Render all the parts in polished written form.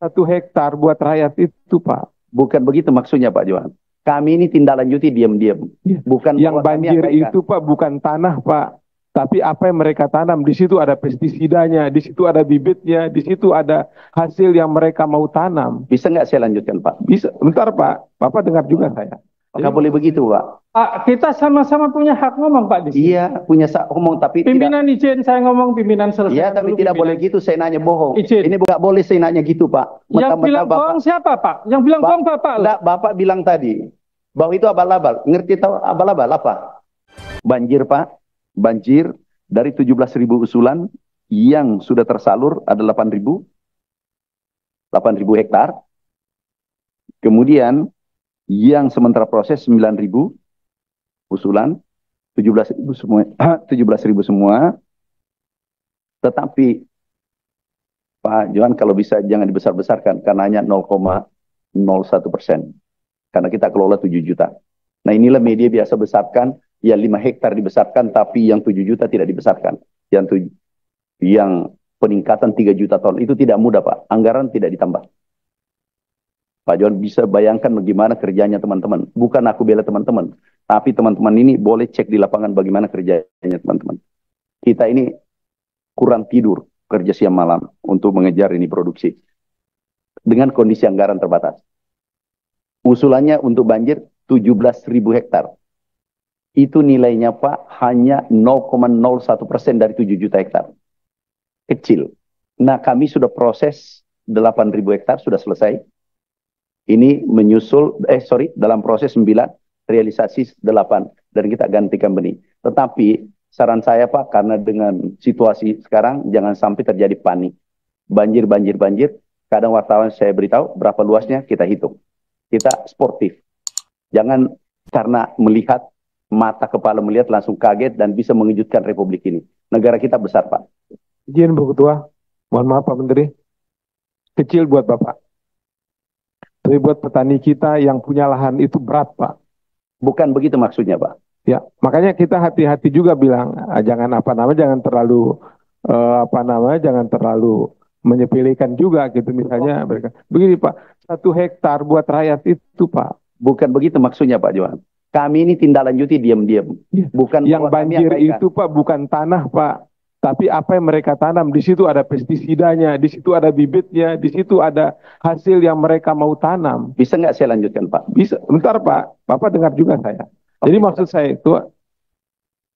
1 hektar buat rakyat itu, Pak. Bukan begitu maksudnya, Pak Johan. Kami ini tindak lanjuti diam-diam. Bukan Yang bahwa kami banjir abaikan. itu, Pak, bukan tanah, Pak. Tapi apa yang mereka tanam, di situ ada pestisidanya, di situ ada bibitnya, di situ ada hasil yang mereka mau tanam. Bisa nggak saya lanjutkan, Pak? Bisa, bentar, Pak. Bapak dengar juga saya. Nggak boleh begitu, Pak. Pak, kita sama-sama punya hak ngomong, Pak, di sini. Iya, punya hak ngomong, tapi Pimpinan izin saya ngomong, pimpinan selesai. iya, tapi tidak boleh gitu. Saya nanya bohong. Izin. Ini nggak boleh saya nanya gitu, Pak. Yang bilang bohong siapa, Pak? Yang bilang bohong Bapak. Enggak, Bapak bilang tadi bahwa itu abal-abal. Ngerti tahu abal-abal apa? Banjir, Pak. Banjir dari 17.000 usulan yang sudah tersalur ada 8.000 hektar. Kemudian yang sementara proses 9.000 usulan, 17.000 semua, 17.000 semua. Tetapi Pak Johan, kalau bisa jangan dibesar-besarkan karena hanya 0,01%. Karena kita kelola 7 juta. Nah, inilah media biasa besarkan, ya 5 hektar dibesarkan, tapi yang 7 juta tidak dibesarkan. Yang peningkatan 3 juta ton itu tidak mudah, Pak. Anggaran tidak ditambah. Pak Johan bisa bayangkan bagaimana kerjanya teman-teman. Bukan aku bela teman-teman, tapi teman-teman ini boleh cek di lapangan bagaimana kerjanya teman-teman. Kita ini kurang tidur, kerja siang malam untuk mengejar ini produksi. Dengan kondisi anggaran terbatas. Usulannya untuk banjir 17.000 hektar. Itu nilainya, Pak, hanya 0,01% dari 7 juta hektar. Kecil. Nah, kami sudah proses 8.000 hektar, sudah selesai. Ini menyusul, dalam proses 9, realisasi 8. Dan kita gantikan benih. Tetapi, saran saya, Pak, karena dengan situasi sekarang, jangan sampai terjadi panik. Banjir. Kadang wartawan saya beritahu, berapa luasnya, kita hitung. Kita sportif. Jangan karena melihat, mata kepala melihat langsung kaget dan bisa mengejutkan Republik ini. Negara kita besar, Pak. Izin, Bu Ketua. Mohon maaf, Pak Menteri. Kecil buat Bapak. Tapi buat petani kita yang punya lahan itu berat, Pak. Bukan begitu maksudnya, Pak. Ya, makanya kita hati-hati juga bilang, jangan terlalu jangan terlalu menyepelekan juga gitu misalnya mereka. Begini, Pak, 1 hektar buat rakyat itu, Pak. Bukan begitu maksudnya, Pak Johan. Kami ini tindak lanjuti diam-diam. Bukan yang banjir itu, Pak, bukan tanah, Pak. Tapi apa yang mereka tanam, di situ ada pestisidanya, di situ ada bibitnya, di situ ada hasil yang mereka mau tanam. Bisa nggak saya lanjutkan, Pak? Bisa. Bentar, Pak. Bapak dengar juga saya. Jadi maksud saya itu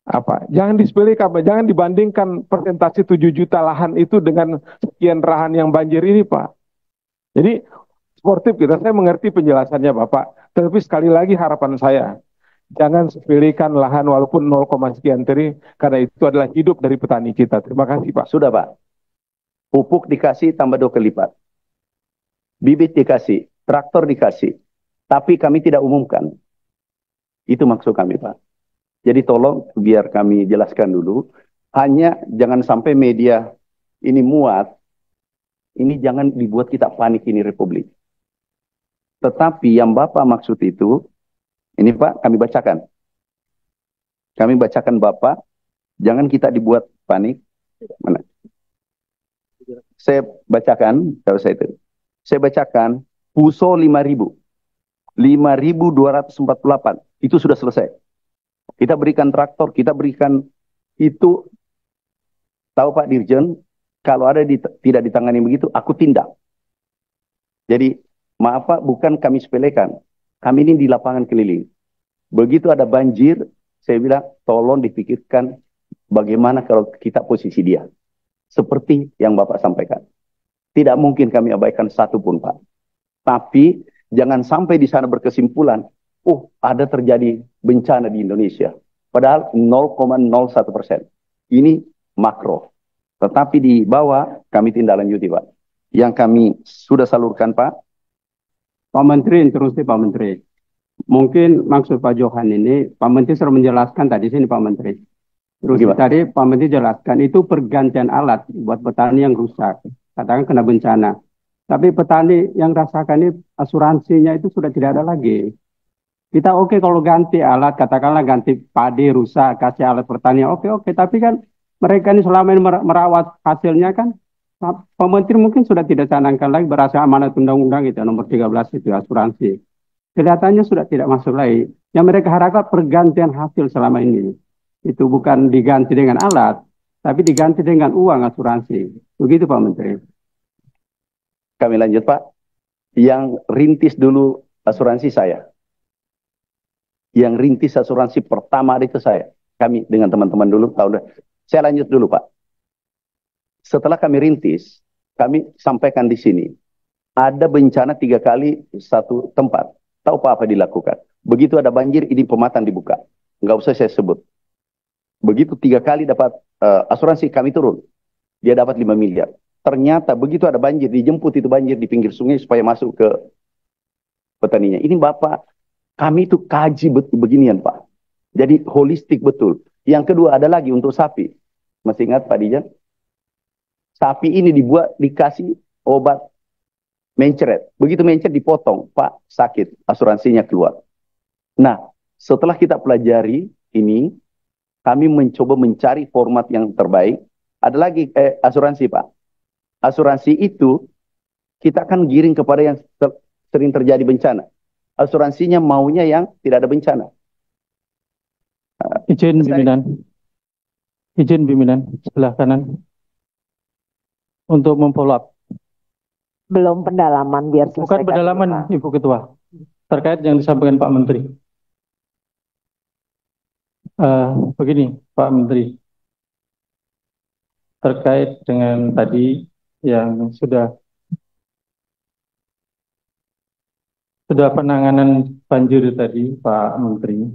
apa? Jangan disepelekan, jangan dibandingkan persentase 7 juta lahan itu dengan sekian lahan yang banjir ini, Pak. Jadi sportif kita, saya mengerti penjelasannya Bapak. Tapi sekali lagi harapan saya, jangan sepelekan lahan walaupun 0, sekian triliun, karena itu adalah hidup dari petani kita. Terima kasih, Pak. Sudah, Pak. Pupuk dikasih tambah 2 kali lipat. Bibit dikasih, traktor dikasih. Tapi kami tidak umumkan. Itu maksud kami, Pak. Jadi tolong biar kami jelaskan dulu. Hanya jangan sampai media ini muat. Ini jangan dibuat kita panik ini Republik. Tetapi yang Bapak maksud itu, ini Pak, kami bacakan. Kami bacakan Bapak, jangan kita dibuat panik. Mana? Saya bacakan, kalau saya itu. Saya bacakan, PUSO 5.000. 5.248. Itu sudah selesai. Kita berikan traktor, kita berikan itu. Tahu Pak Dirjen, kalau ada tidak ditangani begitu, aku tindak. Jadi, maaf Pak, bukan kami sepelekan. Kami ini di lapangan keliling. Begitu ada banjir, saya bilang, tolong dipikirkan bagaimana kalau kita posisi dia. Seperti yang Bapak sampaikan. Tidak mungkin kami abaikan satu pun, Pak. Tapi, jangan sampai di sana berkesimpulan, ada terjadi bencana di Indonesia. Padahal 0,01%. Ini makro. Tetapi di bawah, kami tindak lanjuti, Pak. Yang kami sudah salurkan, Pak. Pak Menteri, interupsi Pak Menteri. Mungkin maksud Pak Johan ini, Pak Menteri sudah menjelaskan tadi sini Pak Menteri. Terus tadi Pak Menteri jelaskan, itu pergantian alat buat petani yang rusak. Katakan kena bencana. Tapi petani yang rasakan ini asuransinya itu sudah tidak ada lagi. Kita oke kalau ganti alat, katakanlah ganti padi rusak, kasih alat pertanian, oke. Tapi kan mereka ini selama ini merawat hasilnya kan Pak Menteri mungkin sudah tidak canangkan lagi berasa amanat undang-undang itu nomor 13 itu asuransi. Kelihatannya sudah tidak masuk lagi. Yang mereka harapkan pergantian hasil selama ini. Itu bukan diganti dengan alat, tapi diganti dengan uang asuransi. Begitu Pak Menteri. Kami lanjut Pak. Yang rintis dulu asuransi saya. Yang rintis asuransi pertama itu saya. Kami dengan teman-teman dulu. Saya lanjut dulu Pak. Setelah kami rintis, kami sampaikan di sini. Ada bencana 3 kali satu tempat. Tahu Pak apa dilakukan? Begitu ada banjir, ini pematang dibuka. Nggak usah saya sebut. Begitu 3 kali dapat asuransi, kami turun. Dia dapat 5 miliar. Ternyata begitu ada banjir, dijemput itu banjir di pinggir sungai supaya masuk ke petaninya. Ini Bapak, kami itu kaji betul beginian Pak. Jadi holistik betul. Yang kedua ada lagi untuk sapi. Masih ingat Pak Dijan? Sapi ini dikasih obat mencret. Begitu mencret dipotong, Pak, sakit. Asuransinya keluar. Nah, setelah kita pelajari ini, kami mencoba mencari format yang terbaik. Ada lagi asuransi, Pak. Asuransi itu, kita akan giring kepada yang sering terjadi bencana. Asuransinya maunya yang tidak ada bencana. Izin pimpinan. Izin pimpinan, sebelah kanan. Untuk memfollow up. Belum pendalaman biar selesai. Bukan pendalaman Ibu Ketua. Terkait yang disampaikan Pak Menteri. Begini Pak Menteri. Terkait dengan tadi yang sudah penanganan banjir tadi Pak Menteri.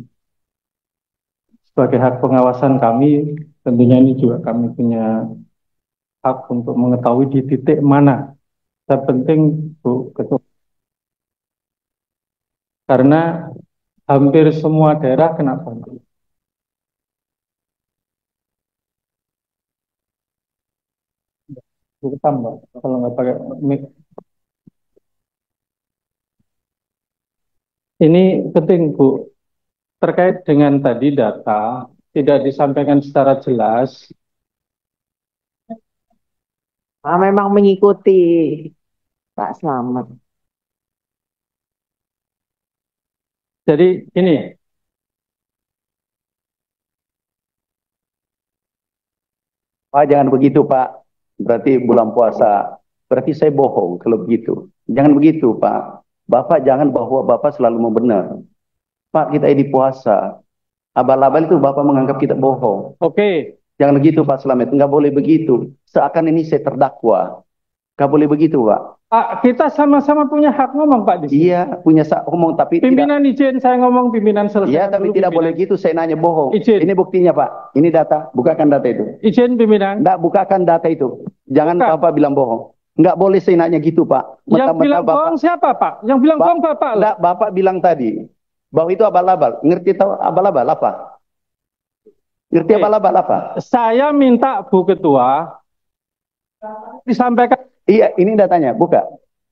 Sebagai hak pengawasan kami, tentunya ini juga kami punya hak untuk mengetahui di titik mana. Yang penting Bu Ketua. Karena hampir semua daerah kena banjir. Bu tambah kalau nggak pakai mic. Ini penting Bu. Terkait dengan tadi data tidak disampaikan secara jelas. Memang mengikuti Pak Slamet. Jadi ini. Pak, jangan begitu Pak. Berarti bulan puasa. Berarti saya bohong kalau begitu. Jangan begitu Pak. Bapak jangan bahwa Bapak selalu mau benar. Pak, kita ini puasa. Abal-abal itu Bapak menganggap kita bohong. Oke. Jangan begitu Pak Slamet. Nggak boleh begitu. Seakan ini saya terdakwa. Nggak boleh begitu Pak. Pak, kita sama-sama punya hak ngomong Pak di sini. Iya, punya hak ngomong tapi pimpinan tidak... izin saya ngomong, pimpinan selesai. Iya, tapi tidak boleh gitu. Saya nanya bohong. Izin. Ini buktinya Pak. Ini data. Bukakan data itu. Izin pimpinan. Nggak, bukakan data itu. Jangan Bapak bilang bohong. Nggak boleh saya nanya gitu Pak. Yang bilang bohong siapa Pak? Yang bilang bohong Bapak. Nggak, Bapak bilang tadi bahwa itu abal-abal. Ngerti tahu abal-abal apa? Ngerti abal-abal apa? Saya minta Bu Ketua disampaikan. Iya, ini datanya. Buka.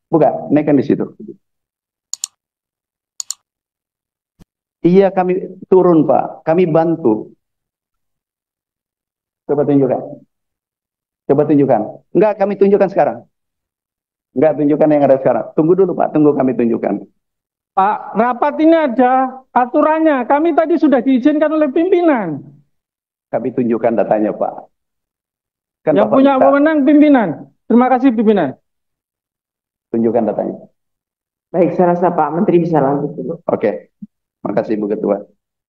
Buka. Naikkan di situ. Iya, kami turun Pak. Kami bantu. Coba tunjukkan. Coba tunjukkan. Enggak, kami tunjukkan sekarang. Enggak, tunjukkan yang ada sekarang. Tunggu dulu Pak. Tunggu kami tunjukkan. Pak, rapat ini ada aturannya. Kami tadi sudah diizinkan oleh pimpinan. Kami tunjukkan datanya Pak. Kan yang Bapak punya wewenang pimpinan. Terima kasih pimpinan. Tunjukkan datanya. Baik, saya rasa Pak Menteri bisa lanjut dulu. Oke. Makasih Bu Ketua.